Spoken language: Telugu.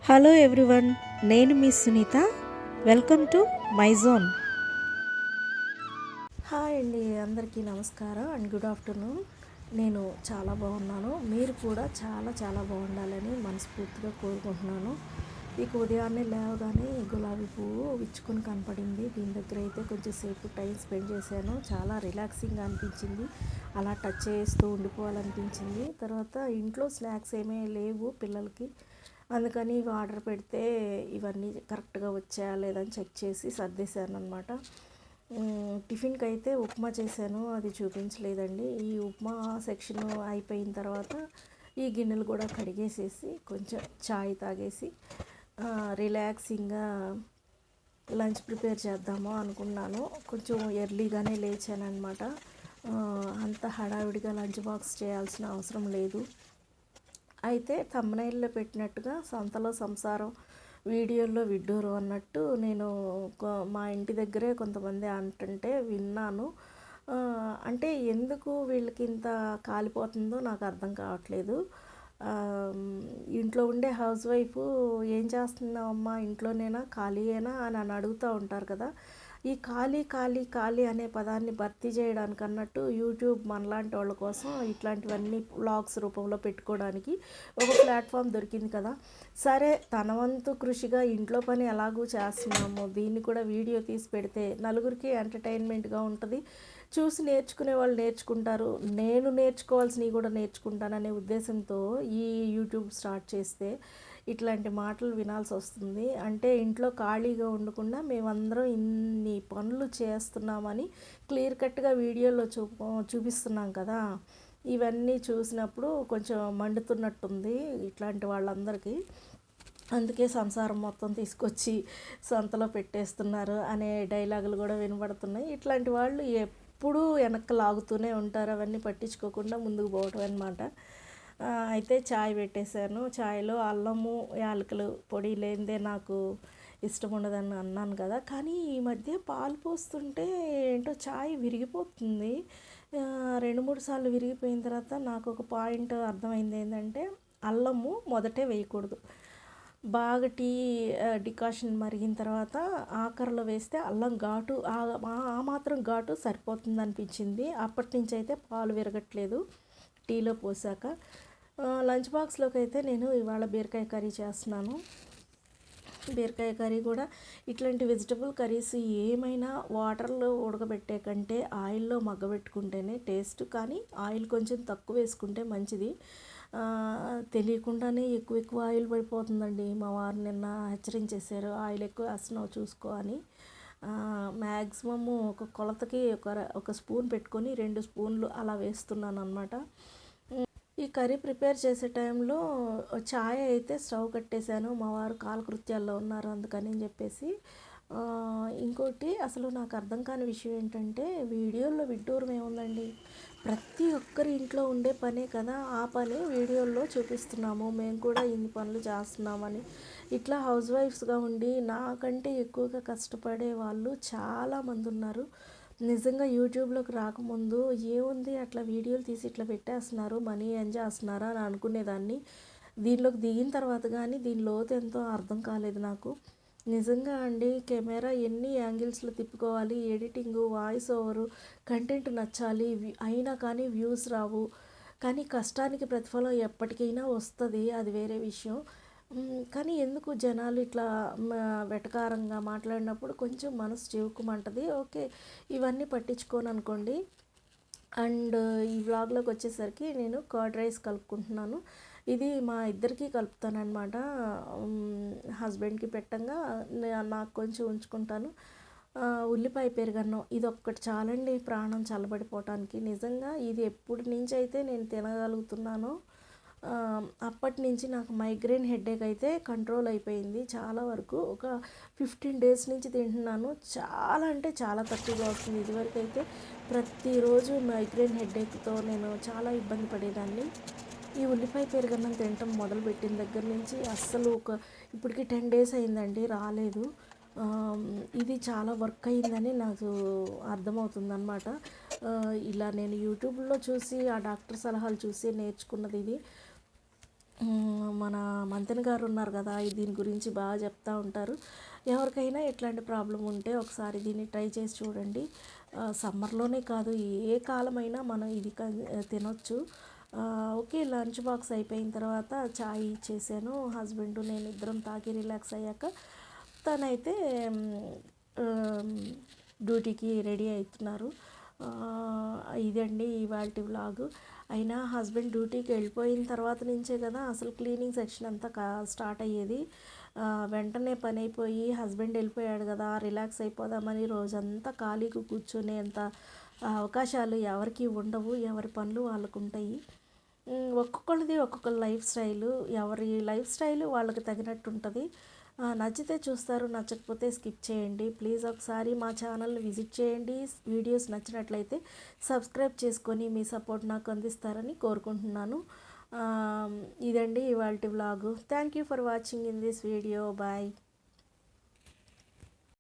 హలో ఎవ్రీవన్, నేను మీ Sunitha. Welcome to my zone. Hi అండి, అందరికీ నమస్కారం అండ్ గుడ్ ఆఫ్టర్నూన్. నేను చాలా బాగున్నాను. మీరు కూడా చాలా చాలా బాగుండాలని మనస్ఫూర్తిగా కోరుకుంటున్నాను. ఇక ఉదయాన్నే లేవగానే గులాబీ పువ్వు విచ్చుకొని కనపడింది. దీని దగ్గర అయితే కొంచెం సేపు టైం స్పెండ్ చేశాను. చాలా రిలాక్సింగ్గా అనిపించింది. అలా టచ్ చేస్తూ ఉండిపోవాలనిపించింది. తర్వాత ఇంట్లో స్నాక్స్ ఏమీ లేవు పిల్లలకి, అందుకని ఇవి ఆర్డర్ పెడితే ఇవన్నీ కరెక్ట్గా వచ్చాయా లేదని చెక్ చేసి సర్దేశాను అనమాట. టిఫిన్కి అయితే ఉప్మా చేశాను, అది చూపించలేదండి. ఈ ఉప్మా సెక్షన్ అయిపోయిన తర్వాత ఈ గిన్నెలు కూడా కడిగేసేసి కొంచెం చాయ్ తాగేసి రిలాక్సింగ్గా లంచ్ ప్రిపేర్ చేద్దాము అనుకున్నాను. కొంచెం ఎర్లీగానే లేచాను అనమాట. అంత హడావిడిగా లంచ్ బాక్స్ చేయాల్సిన అవసరం లేదు. అయితే థంబ్నెయిల్లో పెట్టినట్టుగా సంతలో సంసారం వీడియోల్లో విడ్డూరు అన్నట్టు నేను మా ఇంటి దగ్గరే కొంతమంది అంటుంటే విన్నాను. అంటే ఎందుకు వీళ్ళకి ఇంత కాలిపోతుందో నాకు అర్థం కావట్లేదు. ఇంట్లో ఉండే హౌస్ వైఫ్ ఏం చేస్తున్నావమ్మా, ఇంట్లోనేనా, ఖాళీయేనా అని అడుగుతూ ఉంటారు కదా. ఈ ఖాళీ ఖాళీ ఖాళీ అనే పదాన్ని భర్తీ చేయడానికి అన్నట్టు యూట్యూబ్ మనలాంటి వాళ్ళ కోసం ఇట్లాంటివన్నీ వ్లాగ్స్ రూపంలో పెట్టుకోవడానికి ఒక ప్లాట్ఫామ్ దొరికింది కదా. సరే, తన వంతు కృషిగా ఇంట్లో పని ఎలాగూ చేస్తున్నాము, దీన్ని కూడా వీడియో తీసి పెడితే నలుగురికి ఎంటర్టైన్మెంట్గా ఉంటుంది. చూసి నేర్చుకునే వాళ్ళు నేర్చుకుంటారు, నేను నేర్చుకోవాల్సినవి కూడా నేర్చుకుంటాననే ఉద్దేశంతో ఈ యూట్యూబ్ స్టార్ట్ చేస్తే ఇట్లాంటి మాటలు వినాల్సి వస్తుంది. అంటే ఇంట్లో ఖాళీగా ఉండకుండా మేమందరం ఇన్ని పనులు చేస్తున్నామని క్లియర్ కట్గా వీడియోలో చూపిస్తున్నాం కదా. ఇవన్నీ చూసినప్పుడు కొంచెం మండుతున్నట్టుంది ఇట్లాంటి వాళ్ళందరికీ. అందుకే సంసారం మొత్తం తీసుకొచ్చి సంతలో పెట్టేస్తున్నారు అనే డైలాగులు కూడా వినబడుతున్నాయి. ఇట్లాంటి వాళ్ళు ఎప్పుడూ వెనక్కి లాగుతూనే ఉంటారు, అవన్నీ పట్టించుకోకుండా ముందుకు పోవటం అనమాట. అయితే చాయ్ పెట్టేశాను. చాయ్లో అల్లము యాలకులు పొడి లేనిదే నాకు ఇష్టం ఉండదని అన్నాను కదా. కానీ ఈ మధ్య పాలు పోస్తుంటే ఏంటో చాయ్ విరిగిపోతుంది. 2-3 సార్లు విరిగిపోయిన తర్వాత నాకు ఒక పాయింట్ అర్థమైంది. ఏంటంటే అల్లము మొదటే వేయకూడదు. బాగా టీ డికాషన్ మరిగిన తర్వాత ఆఖరిలో వేస్తే అల్లం ఘాటు ఆ మాత్రం ఘాటు సరిపోతుంది అనిపించింది. అప్పటి నుంచి అయితే పాలు విరగట్లేదు టీలో పోసాక. లంచ్ బాక్స్లోకి అయితే నేను ఇవాళ బీరకాయ కర్రీ చేస్తున్నాను. బీరకాయ కర్రీ కూడా ఇట్లాంటి వెజిటబుల్ కర్రీస్ ఏమైనా వాటర్లో ఉడకబెట్టే కంటే ఆయిల్లో మగ్గబెట్టుకుంటేనే టేస్ట్. కానీ ఆయిల్ కొంచెం తక్కువ వేసుకుంటే మంచిది. తెలియకుండానే ఎక్కువ ఆయిల్ పడిపోతుందండి. మా వారు నిన్న హెచ్చరించేశారు, ఆయిల్ ఎక్కువ వేస్తున్నావు చూసుకో అని. మ్యాక్సిమము ఒక కొలతకి ఒక స్పూన్ పెట్టుకొని 2 స్పూన్లు అలా వేస్తున్నాను అనమాట. ఈ కర్రీ ప్రిపేర్ చేసే టైంలో చాయ్ అయితే స్టవ్ కట్టేశాను. మా వారు కాలకృత్యాల్లో ఉన్నారు అందుకని చెప్పేసి. ఇంకోటి అసలు నాకు అర్థం కాని విషయం ఏంటంటే, వీడియోల్లో విడ్డూరం ఏముందండి, ప్రతి ఒక్కరి ఇంట్లో ఉండే పనే కదా. ఆ పని వీడియోల్లో చూపిస్తున్నాము, మేము కూడా ఇన్ని పనులు చేస్తున్నామని. ఇట్లా హౌస్ వైఫ్స్గా ఉండి నాకంటే ఎక్కువగా కష్టపడే వాళ్ళు చాలామంది ఉన్నారు. నిజంగా యూట్యూబ్లోకి రాకముందు ఏముంది అట్లా వీడియోలు తీసి ఇట్లా పెట్టేస్తున్నారు, మనీ ఏం చేస్తున్నారా అని అనుకునేదాన్ని. దీనిలోకి దిగిన తర్వాత కానీ దీని లోతు ఎంతో అర్థం కాలేదు నాకు. నిజంగా అండి, కెమెరా ఎన్ని యాంగిల్స్లో తిప్పుకోవాలి, ఎడిటింగ్, వాయిస్ ఓవరు, కంటెంట్ నచ్చాలి, అయినా కానీ వ్యూస్ రావు. కానీ కష్టానికి ప్రతిఫలం ఎప్పటికైనా వస్తుంది, అది వేరే విషయం. కానీ ఎందుకు జనాలు ఇట్లా వెటకారంగా మాట్లాడినప్పుడు కొంచెం మనసు చివుకుమంటది. ఓకే, ఇవన్నీ పట్టించుకోను అనుకోండి. అండ్ ఈ వ్లాగ్లోకి వచ్చేసరికి నేను కర్డ్ రైస్ కలుపుకుంటున్నాను. ఇది మా ఇద్దరికి కలుపుతానమాట. హస్బెండ్కి పెట్టంగా నాకు కొంచెం ఉంచుకుంటాను. ఉల్లిపాయ పెరుగన్నం ఇది ఒక్కటి చాలండి ప్రాణం చల్లబడిపోవటానికి. నిజంగా ఇది ఎప్పటి నుంచి అయితే నేను తినగలుగుతున్నానో అప్పటి నుంచి నాకు మైగ్రేన్ హెడేక్ అయితే కంట్రోల్ అయిపోయింది చాలా వరకు. ఒక 15 డేస్ నుంచి తింటున్నాను. చాలా అంటే చాలా తక్కువగా వస్తుంది. ఇదివరకు అయితే ప్రతిరోజు మైగ్రేన్ హెడేక్తో నేను చాలా ఇబ్బంది పడేదాన్ని. ఈ ఉల్లిపాయ పెరుగన్నం తినటం మొదలుపెట్టిన దగ్గర నుంచి అస్సలు ఇప్పటికి 10 డేస్ అయిందండి, రాలేదు. ఇది చాలా వర్క్ అయ్యిందని నాకు అర్థమవుతుందన్నమాట. ఇలా నేను యూట్యూబ్లో చూసి ఆ డాక్టర్ సలహాలు చూసి నేర్చుకున్నది ఇది. మన మంతెన గారు ఉన్నారు కదా, దీని గురించి బాగా చెప్తూ ఉంటారు. ఎవరికైనా ఎట్లాంటి ప్రాబ్లం ఉంటే ఒకసారి దీన్ని ట్రై చేసి చూడండి. సమ్మర్లోనే కాదు, ఏ కాలమైనా మనం ఇది తినొచ్చు. ఓకే, లంచ్ బాక్స్ అయిపోయిన తర్వాత చాయ్ ఇచ్చేసాను. హస్బెండ్ నేను ఇద్దరం తాగి రిలాక్స్ అయ్యాక తనైతే డ్యూటీకి రెడీ అవుతున్నారు. ఇదండి ఇవాల్టి వ్లాగు. అయినా హస్బెండ్ డ్యూటీకి వెళ్ళిపోయిన తర్వాత నుంచే కదా అసలు క్లీనింగ్ సెక్షన్ అంతా స్టార్ట్ అయ్యేది. వెంటనే పని అయిపోయి హస్బెండ్ వెళ్ళిపోయాడు కదా, రిలాక్స్ అయిపోదామని రోజంతా ఖాళీగా కూర్చునేంత అవకాశాలు ఎవరికి ఉండవు. ఎవరి పనులు వాళ్ళకు ఉంటాయి. ఒక్కొక్కరిది ఒక్కొక్క లైఫ్ స్టైలు, ఎవరి లైఫ్ స్టైలు వాళ్ళకి తగినట్టు ఉంటుంది. నచ్చితే చూస్తారు, నచ్చకపోతే స్కిప్ చేయండి. ప్లీజ్ ఒకసారి మా ఛానల్ని విజిట్ చేయండి. వీడియోస్ నచ్చినట్లయితే సబ్స్క్రైబ్ చేసుకొని మీ సపోర్ట్ నాకు అందిస్తారని కోరుకుంటున్నాను. ఇదండి ఇవాల్టి vlog. Thank you for watching in this video. Bye.